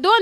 2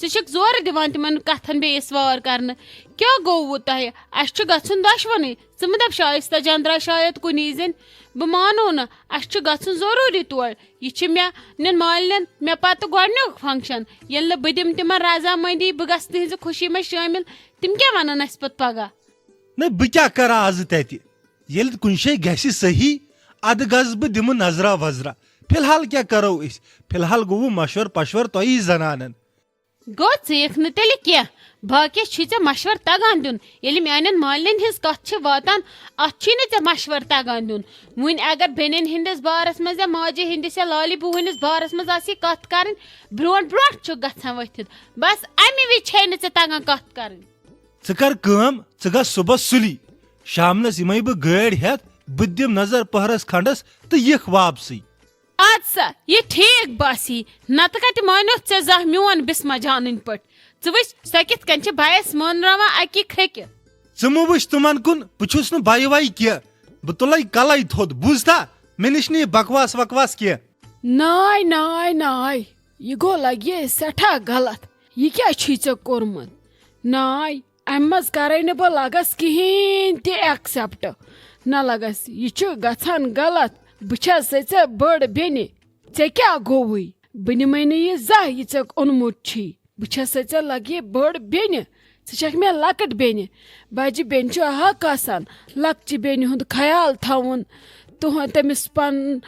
ژٕ زورٕ دِوان تِمن کتھن بیٚیِس وار کرنہٕ کیٛاہ گوٚووٕ تۄہہِ اسہِ چھُ گژھُن دۄشوٕنی ژٕ مہٕ دپ شایستہ جان درٛاے شاید کُنی زٔنۍ بہٕ مانو نہٕ اسہِ چھُ گژھُن ضروٗری تور یہِ چھِ مےٚ نِن مالنٮ۪ن مےٚ پتہٕ گۄڈنیُک فنکشن ییٚلہِ نہٕ بہٕ دِمہٕ تِمن رضامندی بہٕ گژھٕ تِہنٛزِ خوشی منٛز شٲمِل تِم کیٛاہ ونن اسہِ پتہٕ پگاہ نہ بہٕ کیٛاہ کرٕ آزٕ تتہِ ییٚلہِ کُنہِ جایہِ گژھِ صحیح ادٕ گژھٕ بہٕ دِمہٕ نظرا وظرا فِلحال کیٛاہ کرو أسۍ فِلحال گوٚوٕ مشور پشور تۄہی زنانن گوٚو ژٕ نہٕ تیٚلہِ کینٛہہ باقیس چھُے ژےٚ مشور تگان دیُن ییٚلہِ میانٮ۪ن مالنٮ۪ن ہٕنٛز کتھ چھِ واتان اتھ چھُے نہٕ ژےٚ مشور تگان دیُن وۄنۍ اگر بیٚنٮ۪ن ہٕنٛدِس بارس منٛز یا ماجہِ ہٕنٛدِس یا لالہِ بوٗہٕنِس بارس منٛز آسی کتھ کرٕنۍ برونٛٹھ برونٛٹھ چھُکھ گژھان ؤتھِتھ بس امہِ وِزِ چھے نہٕ ژےٚ تگان کتھ کرٕنۍ ژٕ کر کٲم ژٕ گژھ صبحس سُلی شامنس یِمے بہٕ گٲڑۍ ہٮ۪تھ بہٕ تہِ دِمہٕ نظر پہرس کھنڈس تہٕ یِکھ واپسٕے اد سا یہِ ٹھیٖک باسی نتہٕ کتہِ مانیوتھ ژےٚ زانٛہہ میون بسما جانٕنۍ پٲٹھۍ ژٕ وٕچھ سۄ کِتھ کٔنۍ چھِ بایس مٲنراوان اکی کھرٛیکہِ ژٕ مہٕ وٕچھ تِمن کُن بہٕ چھُس نہٕ بایہِ وایہِ کینٛہہ بہٕ تُلے کلے تھوٚد بوٗزتھا مےٚ نِش نہٕ یہِ بکواس وکواس کینٛہہ ناے ناے ناے یہِ گوٚو لگہِ سٮ۪ٹھاہ غلط یہِ کیٛاہ چھُے ژےٚ کوٚرمُت ناے امہِ منٛز کرے نہٕ بہٕ لگس کہیٖنۍ تہِ ایکسپٹ نہ لگس یہِ چھُ گژھان غلط بہٕ چھسے ژےٚ بٔڑ بیٚنہِ ژےٚ کیٛاہ گوٚوُے بہٕ نِمے نہٕ یہِ زانٛہہ یہِ ژےٚ اوٚنمُت چھی بہٕ چھسے ژےٚ لگہِ بٔڑ بیٚنہِ ژٕ چھکھ مےٚ لۄکٕٹ بیٚنہِ بجہِ بیٚنہِ چھُ حق آسان لۄکچہِ بیٚنہِ ہُنٛد خیال تھاوُن تٔمِس پنُن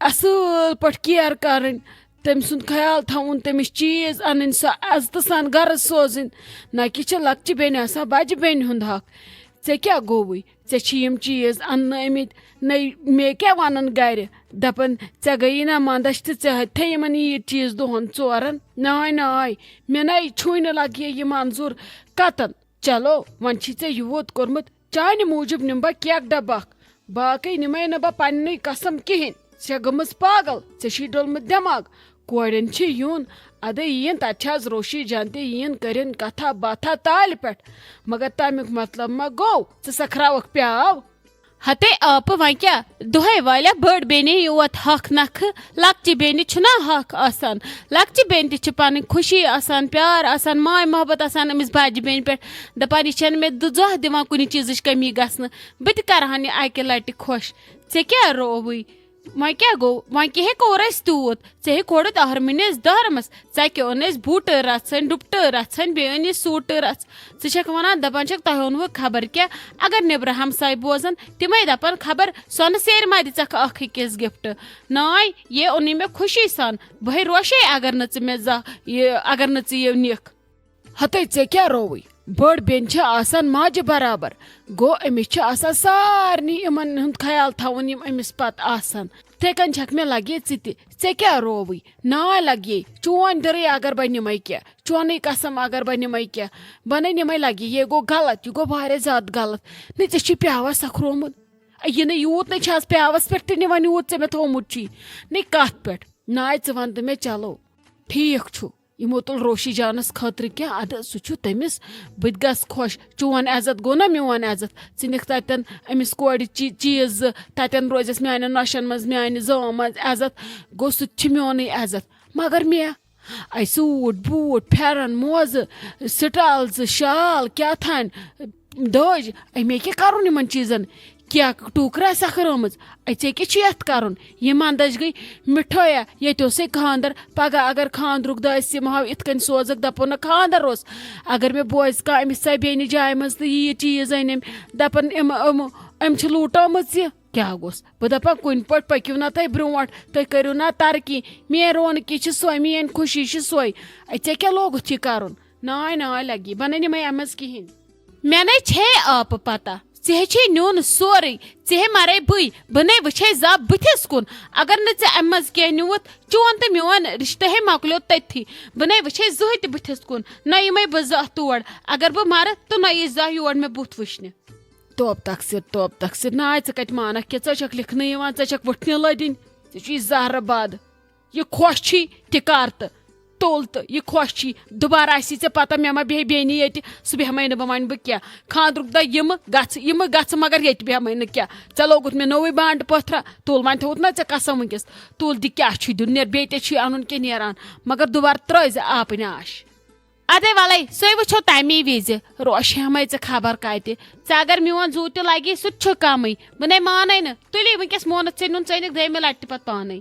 اصۭل پٲٹھۍ کیر کرٕنۍ تٔمۍ سُنٛد خیال تھاوُن تٔمِس چیٖز انٕنۍ سۄ عزتہٕ سان گرٕ سوزٕنۍ نہ کہِ چھِ لۄکچہِ بیٚنہِ آسان بجہِ بیٚنہِ ہُنٛد حق ژےٚ کیٛاہ گوٚوُے ژےٚ چھی یِم چیٖز اننہٕ آمٕتۍ نَے مےٚ کیٛاہ ونن گرِ دپن ژےٚ گٔیی نا منٛدچھ تہٕ ژےٚ ہتھے یِمن عیٖد چیٖز دۄہن ژورن ناے ناے مےٚ نَے چھُے نہٕ لگہِ یہِ منظوٗر کتن چلو وۄنۍ چھی ژےٚ یوٗت کوٚرمُت چانہِ موٗجوٗب نِمہٕ بہٕ کیک ڈبہٕ اکھ باقٕے نِمے نہٕ بہٕ پننٕے قسم کِہینۍ ژےٚ گٔمٕژ پاگل ژےٚ چھی ڈوٚلمُت دٮ۪ماغ کورٮ۪ن چھِ یُن ادٕ یِیِن تتہِ چھِ آز روشی جان تہِ یِیِن کٔرِن کتھا باتھا تالہِ پٮ۪ٹھ مگر تمیُک مطلب ما گوٚو ژٕ سکھراوکھ پیاو ہتے آپہٕ وۄنۍ کیٛاہ دۄہے والیاہ بٔڑ بیٚنہِ یوت حق نکھٕ لۄکچہِ بیٚنہِ چھُنا حق آسان لۄکچہِ بیٚنہِ تہِ چھِ پنٕنۍ خوشی آسان پیار آسان ماے محبت آسان أمِس بجہِ بیٚنہِ پٮ۪ٹھ دپان یہِ چھنہٕ مےٚ زانٛہہ دِوان کُنہِ چیٖزٕچ کٔمی گژھنہٕ بہٕ تہِ کرہان یہِ اکہِ لٹہِ خۄش ژےٚ کیٛاہ رووٕے وۄنۍ کیٛاہ گوٚو وۄنۍ کیٛاہ کوٚر اَسہِ تیوٗت ژےٚ ہے کوٚڑُتھ أہرمِنِس دارمس ژَکہِ اوٚن اَسہِ بوٗٹہٕ رژھٕنۍ ڈُپٹہٕ رژھٕنۍ بیٚیہِ أنۍ اَسہِ سوٗٹہٕ رژھ ژٕ چھکھ ونان دپان چھکھ تۄہہِ اوٚنوٕ خبر کیٛاہ اگر نیٚبرٕ ہمساے بوزن تِمے دپن خبر سۄنہٕ سیرِ ما دِژکھ اکھ أکِس گفٹ ناے یہِ اوٚنُے مےٚ خوشی سان بہٕ ہے روشے اگر نہٕ ژٕ مےٚ زانٛہہ یہِ اگر نہٕ ژٕ یہِ نِکھ ہتے ژےٚ کیٛاہ رووٕے بٔڑ بیٚنہِ چھِ آسان ماجہِ برابر گوٚو أمِس چھِ آسان سارنٕے یِمن ہُنٛد خیال تھاوُن یِم أمِس پتہٕ آسان تِتھے کٔنۍ چھکھ مےٚ لگے ژٕ تہِ ژےٚ کیٛاہ رووٕے ناے لگے چون دِرٕے اگر بہٕ نِمے کینٛہہ چونٕے قسم اگر بہٕ نِمے کینٛہہ بہٕ نَے نِمے لگے یہِ گوٚو غلط یہِ گوٚو واریاہ زیادٕ غلط نہ ژےٚ چھی پیاوس سکھرومُت یہِ نہٕ یوٗت نَے چھِ آز پیاوس پٮ۪ٹھ تہِ نِوان یوٗت ژےٚ مےٚ تھومُت چھی نَے کتھ پٮ۪ٹھ ناے ژٕ ون تہٕ مےٚ چلو ٹھیٖک چھُ یِمو تُل روشی جانس خٲطرٕ کینٛہہ اَدٕ سُہ چھُ تٔمِس بہٕ تہِ گژھٕ خۄش چون عزت گوٚو نا میون عزت ژٕ نِکھ تتٮ۪ن أمِس کورِ چیٖز زٕ تتٮ۪ن روزٮ۪س میانٮ۪ن نۄشن منٛز میانہِ زٲم منٛز عزت گوٚو سُہ تہِ چھُ میونٕے عزت مگر مےٚ اے سوٗٹ بوٗٹ پھٮ۪رن موزٕ سٹالزٕ شال کیٛاہ تھانۍ دٔج اے مےٚ کیٛاہ کرُن یِمن چیٖزن کیک ٹوٗکرا آسکھ رٲمٕژ اے ژےٚ کیٛاہ چھُ یتھ کرُن یہِ منٛدچھ گٔے مِٹھٲیا ییٚتہِ اوسے خانٛدر پگاہ اگر خانٛدرُک دۄہ أسۍ یِمہو یِتھ کٔنۍ سوزکھ دپو نہٕ خانٛدر اوس اگر مےٚ بوزِ کانٛہہ أمِس ژاے بیٚنہِ جایہِ منٛز تہٕ یہِ چیٖز أنۍ أمۍ دپان أمۍ چھِ لوٗٹٲمٕژ یہِ کیٛاہ گوٚژھ بہٕ دپان کُنہِ پٲٹھۍ پٔکِو نا تُہۍ برونٛٹھ تُہۍ کٔرِو نا ترقی میٲنۍ رونقی چھِ سۄے میٲنۍ خوشی چھِ سۄے اے ژےٚ کیٛاہ لوگُتھ یہِ کرُن ناے ناے لگی بہٕ نَے نِمے اَمہِ منٛز کِہینۍ مےٚ نَے چھے آپہٕ پتہ ژےٚ ہے چھے نیُن سورُے ژےٚ ہے مرے بہٕ نَے وٕچھے زا بٕتھِس کُن اگر نہٕ ژےٚ اَمہِ منٛز کینٛہہ نیوٗتھ چون تہٕ میون رِشتہٕ ہے مۄکلیو تٔتھی بہٕ نَے وٕچھے زٕہٕنۍ تہِ بٕتھِس کُن نہ یِمے بہٕ زانٛہہ تور اگر بہٕ مرٕ تہٕ نہ یی زانٛہہ یور مےٚ بُتھ وٕچھنہِ توپ تقسیٖر ناے ژٕ کتہِ مانکھ کہِ ژٕ چھکھ لیکھنہٕ یِوان ژٕ چھکھ وٕٹھنہِ لٔدِنۍ ژےٚ چھُے زہرٕ بد یہِ خۄش چھی تہِ کر تہٕ تُل تہٕ یہِ خۄش چھی دُبارٕ آسی ژےٚ پتہ مےٚ ما بیٚہہِ بیٚنہِ ییٚتہِ سُہ بیٚہمے نہٕ بہٕ وۄنۍ بہٕ کینٛہہ خانٛدرُک دۄہ یِمہٕ گژھٕ مگر ییٚتہِ بیٚہمے نہٕ کینٛہہ ژےٚ لوگُتھ مےٚ نوٚوُے بانٛڈٕ پٲتھرا تُل وۄنۍ تھوٚوُتھ نا ژےٚ قسم وٕنکیٚس تُل دِ کیٛاہ چھُے دیُن نیر بیٚیہِ تے چھُے انُن کینٛہہ نیران مگر دُبارٕ ترٛٲے زِ آبہٕ نٮ۪ش ادے وَلے سُے وٕچھو تَمی وِزِ روشہمے ژٕ خبر کَتہِ ژےٚ اگر میون زوٗ تہِ لگی سُہ تہِ چھُ کمٕے بہٕ نے مانے نہٕ تُلی وٕنکیٚس مونُتھ ژےٚ نیُن ژٕ أنِکھ دٔیمہِ لٹہِ تہِ پتہٕ پانے